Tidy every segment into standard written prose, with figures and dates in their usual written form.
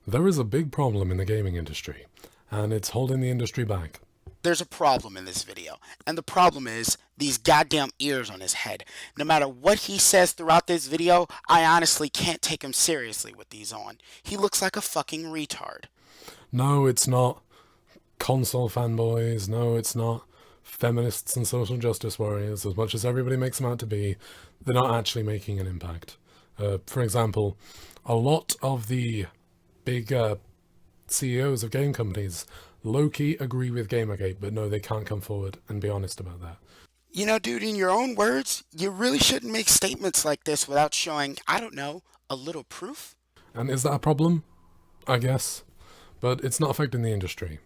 There is a big problem in the gaming industry, and it's holding the industry back. There's a problem in this video, and the problem is these goddamn ears on his head. No matter what he says throughout this video, I honestly can't take him seriously with these on. He looks like a fucking retard. No, it's not console fanboys. No, it's not feminists and social justice warriors. As much as everybody makes them out to be, they're not actually making an impact. For example, a lot of the big CEOs of game companies low-key agree with Gamergate, but no, they can't come forward and be honest about that. You know, dude, in your own words, you really shouldn't make statements like this without showing, I don't know, a little proof. And is that a problem? I guess. But it's not affecting the industry.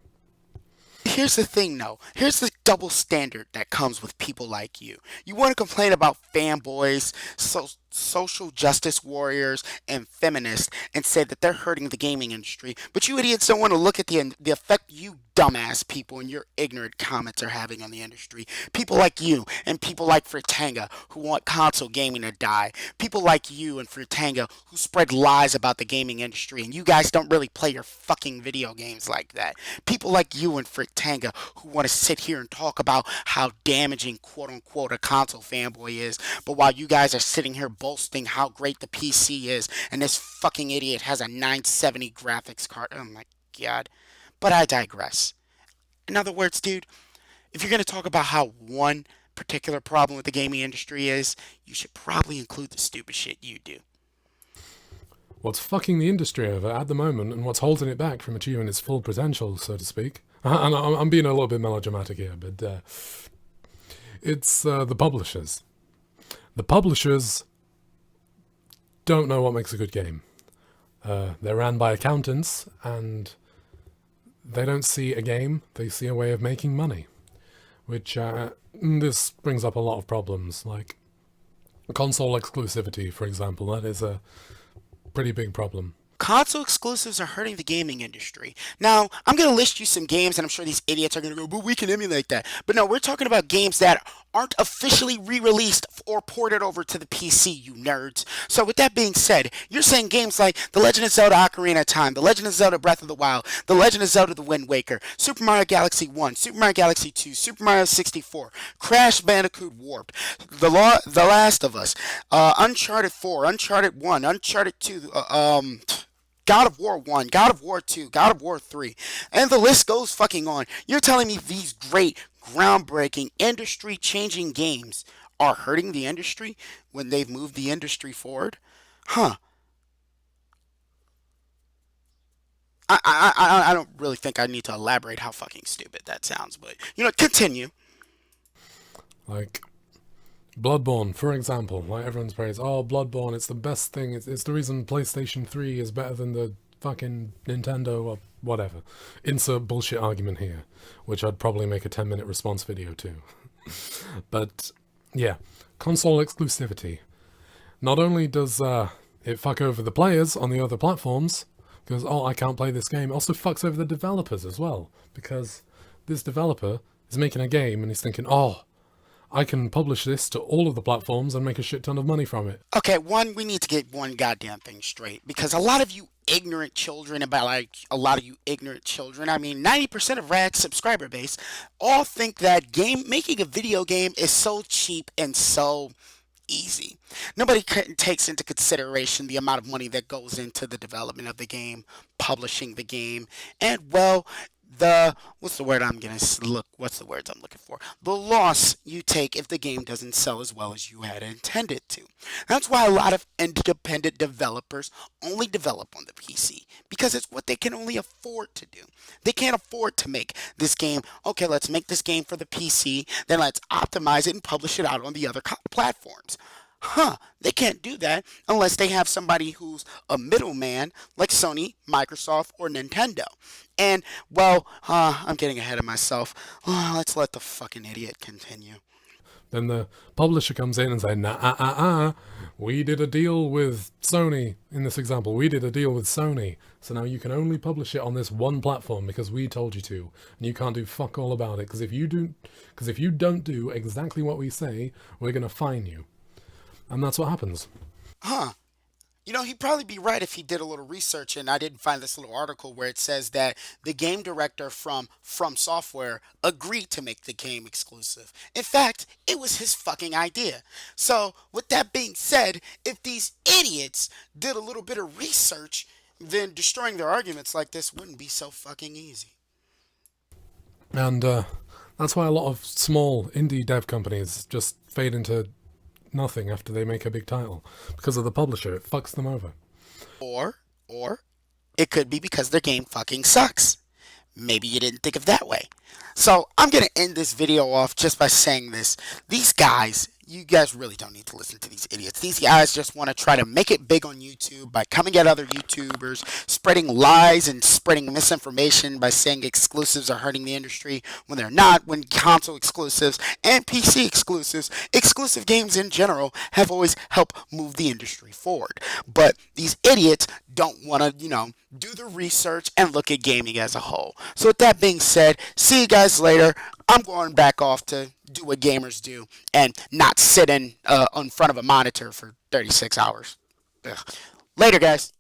Here's the thing, though. Here's the double standard that comes with people like you. You want to complain about fanboys, social justice warriors, and feminists and say that they're hurting the gaming industry, but you idiots don't want to look at the effect you dumbass people and your ignorant comments are having on the industry. People like you and people like Fritanga who want console gaming to die. People like you and Fritanga who spread lies about the gaming industry and you guys don't really play your fucking video games like that. People like you and Fritanga who want to sit here and talk about how damaging quote unquote a console fanboy is, but while you guys are sitting here boasting how great the PC is and this fucking idiot has a 970 graphics card. Oh my god. But I digress. In other words, dude, if you're going to talk about how one particular problem with the gaming industry is, you should probably include the stupid shit you do. What's fucking the industry over at the moment and what's holding it back from achieving its full potential, so to speak. And I'm being a little bit melodramatic here, but it's the publishers. The publishers don't know what makes a good game. They're ran by accountants, and they don't see a game, they see a way of making money. Which, this brings up a lot of problems, like console exclusivity, for example. That is a pretty big problem. Console exclusives are hurting the gaming industry. Now, I'm going to list you some games, and I'm sure these idiots are going to go, but we can emulate that. But no, we're talking about games that aren't officially re-released or ported over to the PC, you nerds. So with that being said, you're saying games like The Legend of Zelda Ocarina of Time, The Legend of Zelda Breath of the Wild, The Legend of Zelda The Wind Waker, Super Mario Galaxy 1, Super Mario Galaxy 2, Super Mario 64, Crash Bandicoot Warped, The Last of Us, Uncharted 4, Uncharted 1, Uncharted 2, God of War 1, God of War 2, God of War 3, and the list goes fucking on. You're telling me these great, groundbreaking, industry changing games are hurting the industry when they've moved the industry forward? Huh. I don't really think I need to elaborate how fucking stupid that sounds, but, continue. Like, Bloodborne, for example, like everyone's praised, oh, Bloodborne, it's the best thing, it's the reason PlayStation 3 is better than the fucking Nintendo or whatever. Insert bullshit argument here, which I'd probably make a 10-minute response video to. But, yeah, console exclusivity. Not only does it fuck over the players on the other platforms, because, oh, I can't play this game, it also fucks over the developers as well, because this developer is making a game and he's thinking, oh, I can publish this to all of the platforms and make a shit ton of money from it. Okay, one, we need to get one goddamn thing straight because a lot of you ignorant children, about like a lot of you ignorant children, I mean 90% of Rad's subscriber base, all think that making a video game is so cheap and so easy. Nobody takes into consideration the amount of money that goes into the development of the game, publishing the game, and well, what's the word I'm gonna look what's the words I'm looking for, the loss you take if the game doesn't sell as well as you had intended to. That's why a lot of independent developers only develop on the PC because it's what they can only afford to do. They can't afford to make this game, okay, let's make this game for the PC, then let's optimize it and publish it out on the other platforms. Huh, they can't do that unless they have somebody who's a middleman like Sony, Microsoft, or Nintendo. And, well, I'm getting ahead of myself. Let's let the fucking idiot continue. Then the publisher comes in and says, nah, we did a deal with Sony. In this example, we did a deal with Sony. So now you can only publish it on this one platform because we told you to. And you can't do fuck all about it. Because if you don't do exactly what we say, we're going to fine you. And that's what happens. Huh. You know, he'd probably be right if he did a little research, and I didn't find this little article where it says that the game director from Software agreed to make the game exclusive. In fact, it was his fucking idea. So, with that being said, if these idiots did a little bit of research, then destroying their arguments like this wouldn't be so fucking easy. And that's why a lot of small indie dev companies just fade into nothing after they make a big title. Because of the publisher, it fucks them over. Or it could be because their game fucking sucks. Maybe you didn't think of that way. So I'm going to end this video off just by saying this. These guys, you guys really don't need to listen to these idiots. These guys just want to try to make it big on YouTube by coming at other YouTubers, spreading lies and spreading misinformation by saying exclusives are hurting the industry when they're not, when console exclusives and PC exclusives, exclusive games in general, have always helped move the industry forward. But these idiots don't want to, do the research and look at gaming as a whole. So with that being said, see you guys later. I'm going back off to do what gamers do and not sit in front of a monitor for 36 hours. Ugh. Later, guys.